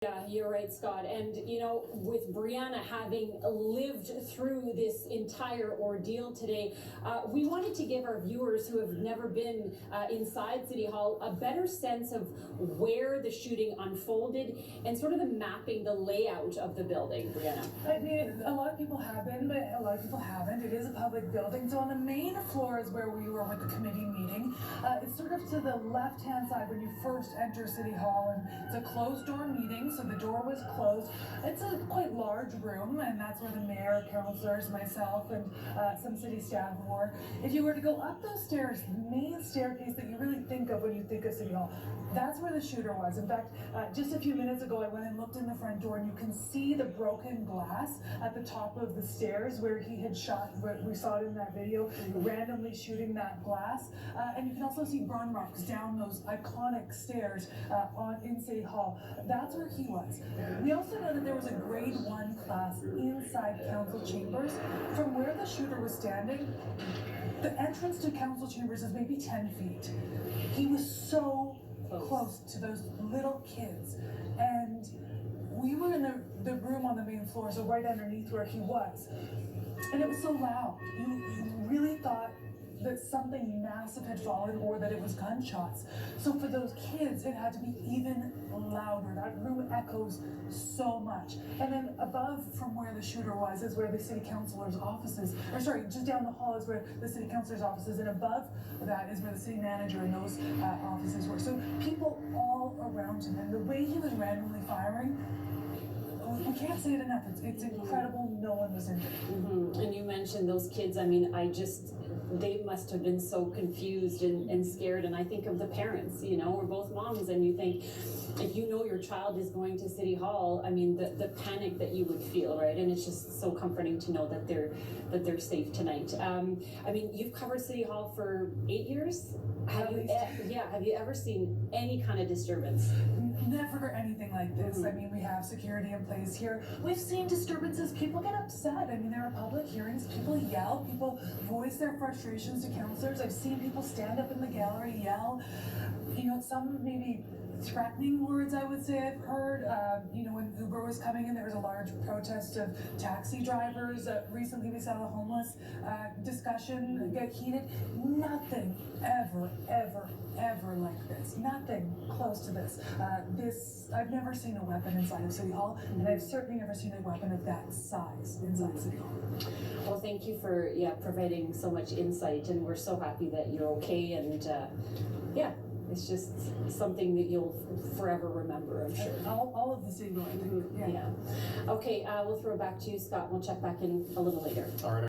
Yeah, you're right, Scott. And, you know, with Brianna having lived through this entire ordeal today, we wanted to give our viewers who have never been inside City Hall a better sense of where the shooting unfolded and sort of the mapping, the layout of the building. Brianna. I mean, a lot of people have been, but a lot of people haven't. It is a public building. So on the main floor is where we were with the committee meeting. It's sort of to the left-hand side when you first enter City Hall, and it's a closed-door meeting. So the door was closed. It's a quite large room, and that's where the mayor, councillors, myself, and some city staff were. If you were to go up those stairs, the main staircase that you really think of when you think of City Hall, that's where the shooter was. In fact, just a few minutes ago, I went and looked in the front door, and you can see the broken glass at the top of the stairs where he had shot. We saw it in that video, randomly shooting that glass. And you can also see burn marks down those iconic stairs in City Hall. That's where he was. We also know that there was a grade 1 class inside council chambers. From where the shooter was standing, the entrance to council chambers is maybe 10 feet. He was so close to those little kids. And we were in the room on the main floor, so right underneath where he was. And it was so loud. You really thought that something massive had fallen or that it was gunshots. So for those kids, it had to be even louder. That room echoes so much. And then above from where the shooter was is where the city councilor's offices, or sorry, just down the hall is where the city councilor's offices, and above that is where the city manager and those offices were. So people all around him, and the way he was randomly firing, we can't say it enough. It's incredible. No one was injured. And you mentioned those kids. I mean, they must have been so confused and scared. And I think of the parents, you know, we're both moms, and you think, if you know your child is going to City Hall, I mean, the panic that you would feel, right? And it's just so comforting to know that they're safe tonight. I mean, you've covered City Hall for 8 years. Have you ever seen any kind of disturbance? Never anything like this. I mean, we have security in place here. We've seen disturbances. People get upset. I mean, there are public hearings. People yell. People voice their frustrations to councillors. I've seen people stand up in the gallery, yell. You know, some maybe threatening words, I would say I've heard. You know, when Uber was coming in, there was a large protest of taxi drivers. Recently, we saw the homeless discussion get heated. Nothing ever like this. Nothing close to this. I've never seen a weapon inside of City Hall, and I've certainly never seen a weapon of that size inside City Hall. Well, thank you for providing so much insight, and we're so happy that you're okay, and it's just something that you'll forever remember, I'm sure. All of the city, I think. Yeah. Okay, we'll throw it back to you, Scott. We'll check back in a little later. All right.